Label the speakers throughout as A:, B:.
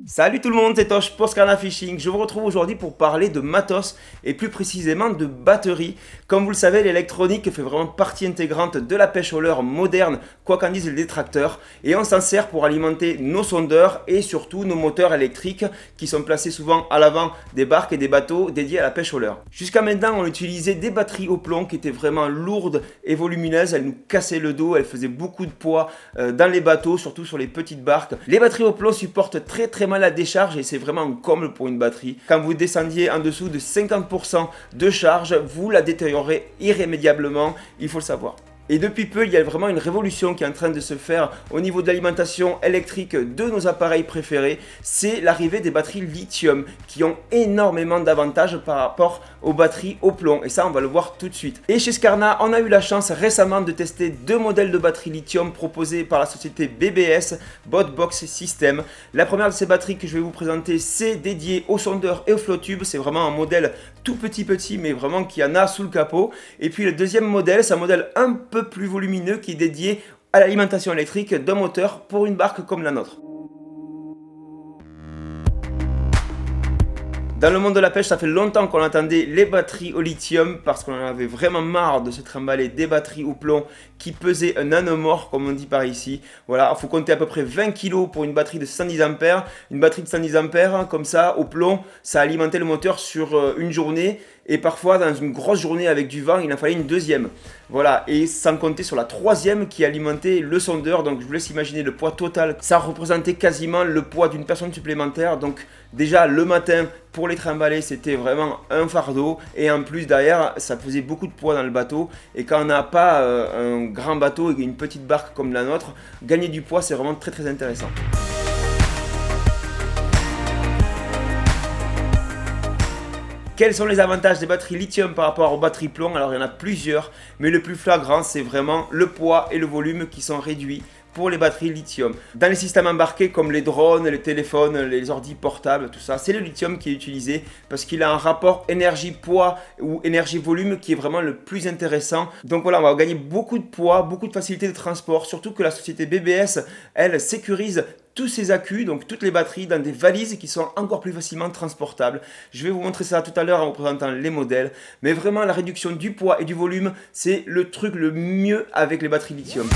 A: Salut tout le monde, c'est Tosh pour Scarna Fishing. Je vous retrouve aujourd'hui pour parler de matos et plus précisément de batterie. Comme vous le savez, l'électronique fait vraiment partie intégrante de la pêche au leurre moderne, quoi qu'en disent les détracteurs. Et on s'en sert pour alimenter nos sondeurs et surtout nos moteurs électriques qui sont placés souvent à l'avant des barques et des bateaux dédiés à la pêche au leurre. Jusqu'à maintenant, on utilisait des batteries au plomb qui étaient vraiment lourdes et volumineuses. Elles nous cassaient le dos, elles faisaient beaucoup de poids dans les bateaux, surtout sur les petites barques. Les batteries au plomb supportent très mal la décharge et c'est vraiment un comble pour une batterie. Quand vous descendiez en dessous de 50% de charge, vous la détériorez irrémédiablement, il faut le savoir. Et depuis peu, il y a vraiment une révolution qui est en train de se faire au niveau de l'alimentation électrique de nos appareils préférés. C'est l'arrivée des batteries lithium qui ont énormément d'avantages par rapport aux batteries au plomb. Et ça, on va le voir tout de suite. Et chez Scarna, on a eu la chance récemment de tester deux modèles de batteries lithium proposés par la société BBS, Botbox System. La première de ces batteries que je vais vous présenter, c'est dédié aux sondeurs et aux flow tubes. C'est vraiment un modèle tout petit, mais vraiment qui en a sous le capot. Et puis le deuxième modèle, c'est un modèle un peu plus volumineux qui est dédié à l'alimentation électrique d'un moteur pour une barque comme la nôtre. Dans le monde de la pêche, ça fait longtemps qu'on attendait les batteries au lithium parce qu'on en avait vraiment marre de se trimballer des batteries au plomb qui pesaient un nanomort, comme on dit par ici. Voilà, il faut compter à peu près 20 kg pour une batterie de 110 ampères. Une batterie de 110 ampères, comme ça, au plomb, ça alimentait le moteur sur une journée. Et parfois, dans une grosse journée avec du vent, il en fallait une deuxième. Voilà, et sans compter sur la troisième qui alimentait le sondeur. Donc, je vous laisse imaginer le poids total. Ça représentait quasiment le poids d'une personne supplémentaire. Donc, déjà, le matin, pour les trimballer, c'était vraiment un fardeau. Et en plus, derrière, ça faisait beaucoup de poids dans le bateau. Et quand on n'a pas un grand bateau et une petite barque comme la nôtre, gagner du poids, c'est vraiment très intéressant. Quels sont les avantages des batteries lithium par rapport aux batteries plomb? Alors il y en a plusieurs, mais le plus flagrant c'est vraiment le poids et le volume qui sont réduits pour les batteries lithium. Dans les systèmes embarqués comme les drones, les téléphones, les ordi portables, tout ça, c'est le lithium qui est utilisé parce qu'il a un rapport énergie-poids ou énergie-volume qui est vraiment le plus intéressant. Donc voilà, on va gagner beaucoup de poids, beaucoup de facilité de transport, surtout que la société BBS, elle sécurise tous ces accus, donc toutes les batteries, dans des valises qui sont encore plus facilement transportables. Je vais vous montrer ça tout à l'heure en vous présentant les modèles. Mais vraiment, la réduction du poids et du volume, c'est le truc le mieux avec les batteries lithium.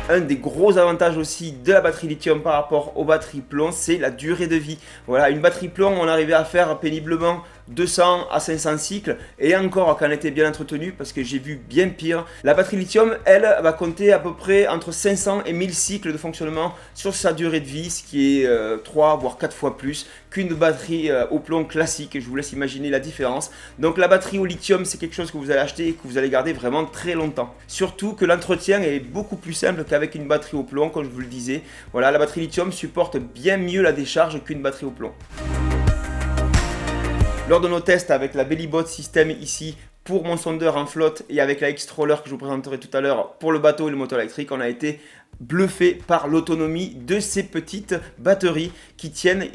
A: Un des gros avantages aussi de la batterie lithium par rapport aux batteries plomb, c'est la durée de vie. Voilà, une batterie plomb, on arrivait à faire péniblement 200 à 500 cycles et encore quand elle était bien entretenue parce que j'ai vu bien pire. La batterie lithium, elle, va compter à peu près entre 500 et 1000 cycles de fonctionnement sur sa durée de vie, ce qui est 3 voire 4 fois plus qu'une batterie au plomb classique. Je vous laisse imaginer la différence. Donc la batterie au lithium, c'est quelque chose que vous allez acheter et que vous allez garder vraiment très longtemps. Surtout que l'entretien est beaucoup plus simple qu'avec une batterie au plomb, comme je vous le disais. Voilà, la batterie lithium supporte bien mieux la décharge qu'une batterie au plomb. Lors de nos tests avec la Bellybot System ici pour mon sondeur en flotte et avec la X-Troller que je vous présenterai tout à l'heure pour le bateau et le moteur électrique, on a été bluffé par l'autonomie de ces petites batteries qui tiennent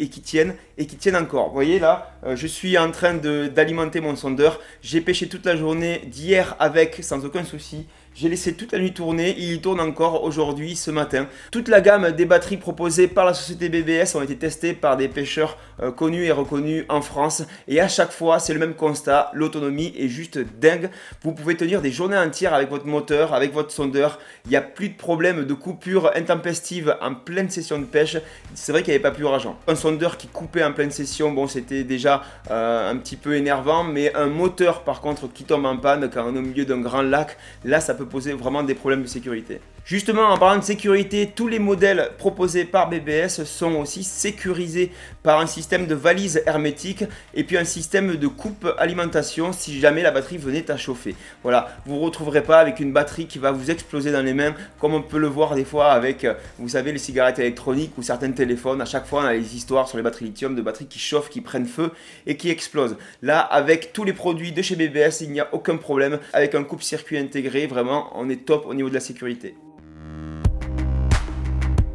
A: encore. Vous voyez là, je suis en train d'alimenter mon sondeur. J'ai pêché toute la journée d'hier avec sans aucun souci. J'ai laissé toute la nuit tourner, il tourne encore aujourd'hui, ce matin. Toute la gamme des batteries proposées par la société BBS ont été testées par des pêcheurs connus et reconnus en France. Et à chaque fois, c'est le même constat, l'autonomie est juste dingue. Vous pouvez tenir des journées entières avec votre moteur, avec votre sondeur. Il n'y a plus de problème de coupure intempestive en pleine session de pêche. C'est vrai qu'il n'y avait pas plus rageant. Un sondeur qui coupait en pleine session, bon c'était déjà un petit peu énervant. Mais un moteur par contre qui tombe en panne quand on est au milieu d'un grand lac, là ça peut poser vraiment des problèmes de sécurité. Justement, en parlant de sécurité, tous les modèles proposés par BBS sont aussi sécurisés par un système de valise hermétique et puis un système de coupe alimentation si jamais la batterie venait à chauffer. Voilà, vous ne retrouverez pas avec une batterie qui va vous exploser dans les mains comme on peut le voir des fois avec, vous savez, les cigarettes électroniques ou certains téléphones. À chaque fois, on a les histoires sur les batteries lithium de batteries qui chauffent, qui prennent feu et qui explosent. Là, avec tous les produits de chez BBS, il n'y a aucun problème. Avec un coupe-circuit intégré, vraiment, on est top au niveau de la sécurité.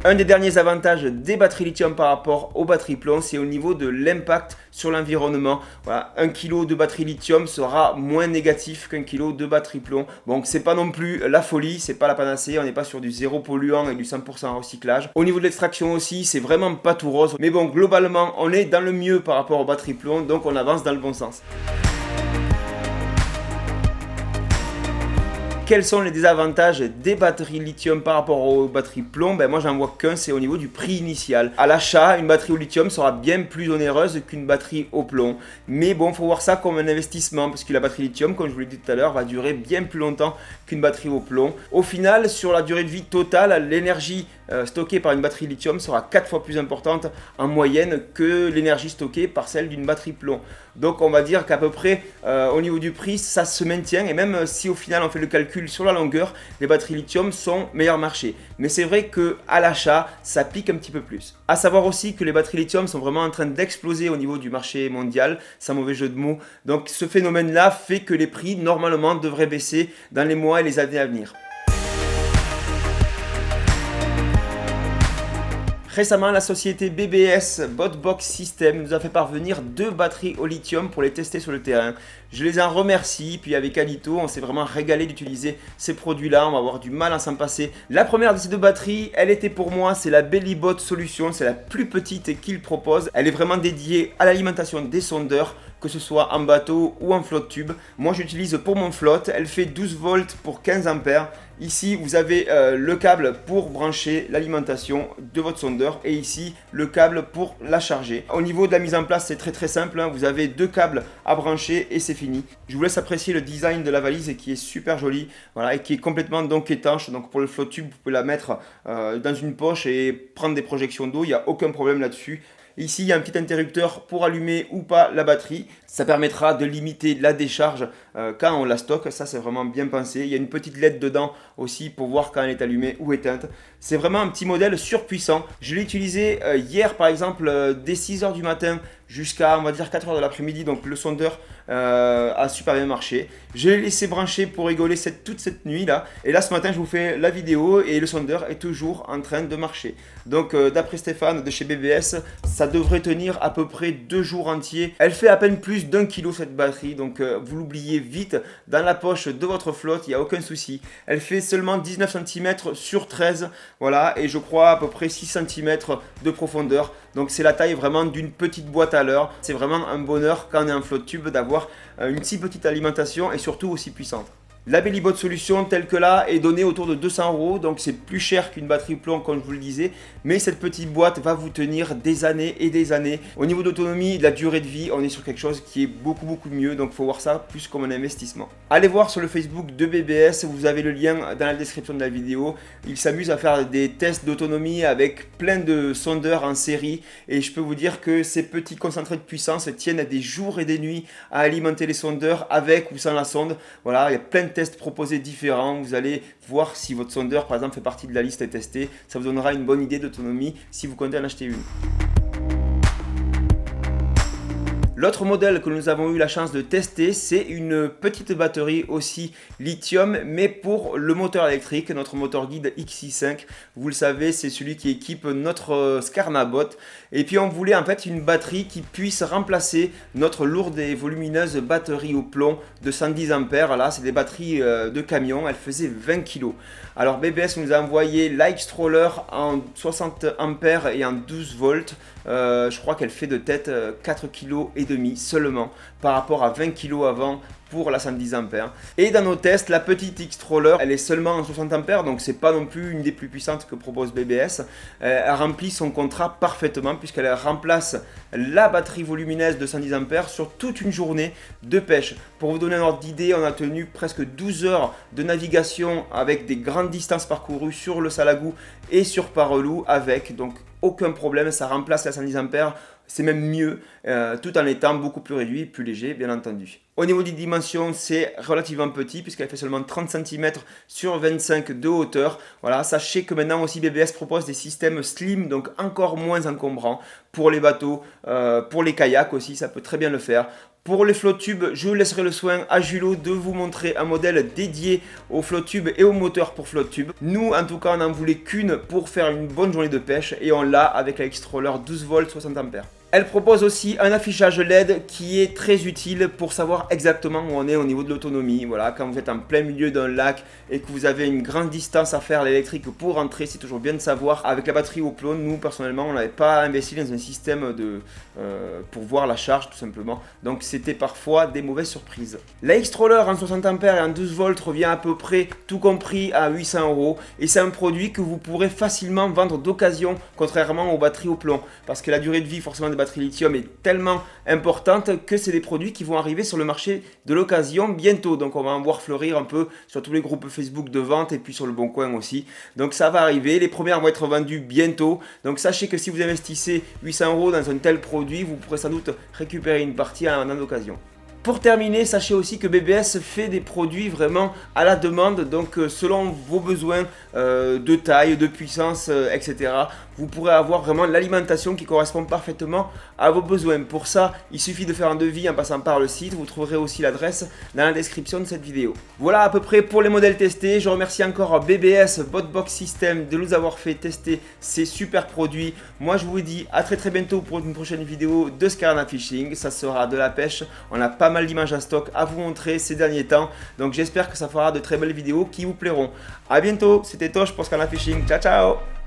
A: Un des derniers avantages des batteries lithium par rapport aux batteries plomb, c'est au niveau de l'impact sur l'environnement. Voilà, 1 kg de batterie lithium sera moins négatif qu'un kilo de batterie plomb. Donc c'est pas non plus la folie, c'est pas la panacée, on n'est pas sur du zéro polluant et du 100% recyclage. Au niveau de l'extraction aussi, c'est vraiment pas tout rose. Mais bon, globalement, on est dans le mieux par rapport aux batteries plomb, donc on avance dans le bon sens. Quels sont les désavantages des batteries lithium par rapport aux batteries plomb? Moi j'en vois qu'un, c'est au niveau du prix initial. À l'achat, une batterie au lithium sera bien plus onéreuse qu'une batterie au plomb. Mais bon, il faut voir ça comme un investissement, parce que la batterie lithium, comme je vous l'ai dit tout à l'heure, va durer bien plus longtemps qu'une batterie au plomb. Au final, sur la durée de vie totale, l'énergie stockée par une batterie lithium sera 4 fois plus importante en moyenne que l'énergie stockée par celle d'une batterie plomb. Donc on va dire qu'à peu près au niveau du prix, ça se maintient, et même si au final on fait le calcul sur la longueur, les batteries lithium sont meilleur marché. Mais c'est vrai qu'à l'achat, ça pique un petit peu plus. A savoir aussi que les batteries lithium sont vraiment en train d'exploser au niveau du marché mondial, sans mauvais jeu de mots. Donc ce phénomène-là fait que les prix normalement devraient baisser dans les mois et les années à venir. Récemment, la société BBS Botbox System nous a fait parvenir 2 batteries au lithium pour les tester sur le terrain. Je les en remercie, puis avec Alito, on s'est vraiment régalé d'utiliser ces produits-là, on va avoir du mal à s'en passer. La première de ces 2 batteries, elle était pour moi, c'est la Bellybot Solution, c'est la plus petite qu'ils proposent. Elle est vraiment dédiée à l'alimentation des sondeurs, que ce soit en bateau ou en flotte tube. Moi j'utilise pour mon flotte, elle fait 12 volts pour 15 ampères. Ici vous avez le câble pour brancher l'alimentation de votre sondeur et ici le câble pour la charger. Au niveau de la mise en place, c'est très simple, vous avez 2 câbles à brancher et c'est fini. Je vous laisse apprécier le design de la valise qui est super joli, voilà, et qui est complètement donc étanche. Donc pour le flotte tube, vous pouvez la mettre dans une poche et prendre des projections d'eau, il n'y a aucun problème là-dessus. Ici, il y a un petit interrupteur pour allumer ou pas la batterie. Ça permettra de limiter la décharge quand on la stocke. Ça, c'est vraiment bien pensé. Il y a une petite LED dedans aussi pour voir quand elle est allumée ou éteinte. C'est vraiment un petit modèle surpuissant. Je l'ai utilisé hier, par exemple, dès 6 h du matin jusqu'à, on va dire, 4 h de l'après-midi. Donc, le sondeur a super bien marché. Je l'ai laissé brancher pour rigoler toute cette nuit là. Et là, ce matin, je vous fais la vidéo et le sondeur est toujours en train de marcher. Donc, d'après Stéphane de chez BBS, ça devrait tenir à peu près 2 jours entiers. Elle fait à peine plus d'1 kg cette batterie, donc vous l'oubliez vite dans la poche de votre flotte, il n'y a aucun souci. Elle fait seulement 19 cm sur 13, voilà, et je crois à peu près 6 cm de profondeur. Donc c'est la taille vraiment d'une petite boîte à leurre. C'est vraiment un bonheur quand on est en flotte tube d'avoir une si petite alimentation et surtout aussi puissante. La Bellybot Solution telle que là est donnée autour de 200 €, donc c'est plus cher qu'une batterie plomb comme je vous le disais, mais cette petite boîte va vous tenir des années et des années. Au niveau d'autonomie, de la durée de vie, on est sur quelque chose qui est beaucoup mieux, donc il faut voir ça plus comme un investissement. Allez voir sur le Facebook de BBS, vous avez le lien dans la description de la vidéo. Ils s'amusent à faire des tests d'autonomie avec plein de sondeurs en série et je peux vous dire que ces petits concentrés de puissance tiennent des jours et des nuits à alimenter les sondeurs avec ou sans la sonde. Voilà, il y a plein de tests proposés différents, vous allez voir si votre sondeur par exemple fait partie de la liste testée, ça vous donnera une bonne idée d'autonomie si vous comptez en acheter une. L'autre modèle que nous avons eu la chance de tester, c'est une petite batterie aussi lithium, mais pour le moteur électrique, notre moteur guide XI5. Vous le savez, c'est celui qui équipe notre Scarnabot. Et puis on voulait en fait une batterie qui puisse remplacer notre lourde et volumineuse batterie au plomb de 110 ampères. Là, c'est des batteries de camion, elle faisait 20 kg. Alors BBS nous a envoyé la X-Troller en 60 ampères et en 12 volts. Je crois qu'elle fait de tête 4,5 kg seulement par rapport à 20 kg avant pour la 110 ampères. Et dans nos tests, la petite X-Troller, elle est seulement en 60 ampères, donc c'est pas non plus une des plus puissantes que propose BBS. Elle remplit son contrat parfaitement puisqu'elle remplace la batterie volumineuse de 110 ampères sur toute une journée de pêche. Pour vous donner un ordre d'idée, on a tenu presque 12 heures de navigation avec des grandes distances parcourues sur le Salagou et sur Parelou avec, donc aucun problème, ça remplace la 110 ampères. C'est même mieux, tout en étant beaucoup plus réduit, plus léger, bien entendu. Au niveau des dimensions, c'est relativement petit, puisqu'elle fait seulement 30 cm sur 25 de hauteur. Voilà, sachez que maintenant aussi BBS propose des systèmes slim, donc encore moins encombrants pour les bateaux, pour les kayaks aussi, ça peut très bien le faire. Pour les flotte tubes, je laisserai le soin à Julot de vous montrer un modèle dédié aux flotte tubes et au moteur pour flotte tube. Nous, en tout cas, on n'en voulait qu'une pour faire une bonne journée de pêche et on l'a avec la X-Troller 12 volts 60 ampères. Elle propose aussi un affichage LED qui est très utile pour savoir exactement où on est au niveau de l'autonomie. Voilà, quand vous êtes en plein milieu d'un lac et que vous avez une grande distance à faire à l'électrique pour rentrer, c'est toujours bien de savoir. Avec la batterie au plomb, nous personnellement, on n'avait pas investi dans un système pour voir la charge tout simplement. Donc c'était parfois des mauvaises surprises. La X-Troller en 60 ampères et en 12 volts revient à peu près tout compris à 800 € et c'est un produit que vous pourrez facilement vendre d'occasion contrairement aux batteries au plomb parce que la durée de vie forcément des batterie lithium est tellement importante que c'est des produits qui vont arriver sur le marché de l'occasion bientôt. Donc on va en voir fleurir un peu sur tous les groupes Facebook de vente et puis sur le Bon Coin aussi. Donc ça va arriver, les premières vont être vendues bientôt. Donc sachez que si vous investissez 800 € dans un tel produit, vous pourrez sans doute récupérer une partie en occasion. Pour terminer, sachez aussi que BBS fait des produits vraiment à la demande, donc selon vos besoins de taille, de puissance, etc. Vous pourrez avoir vraiment l'alimentation qui correspond parfaitement à vos besoins. Pour ça, il suffit de faire un devis en passant par le site. Vous trouverez aussi l'adresse dans la description de cette vidéo. Voilà à peu près pour les modèles testés. Je remercie encore BBS Botbox System de nous avoir fait tester ces super produits. Moi, je vous dis à très bientôt pour une prochaine vidéo de Scarana Fishing. Ça sera de la pêche. On a pas mal d'images à stock à vous montrer ces derniers temps. Donc j'espère que ça fera de très belles vidéos qui vous plairont. A bientôt, c'était Tosh pour Scarana Fishing. Ciao ciao.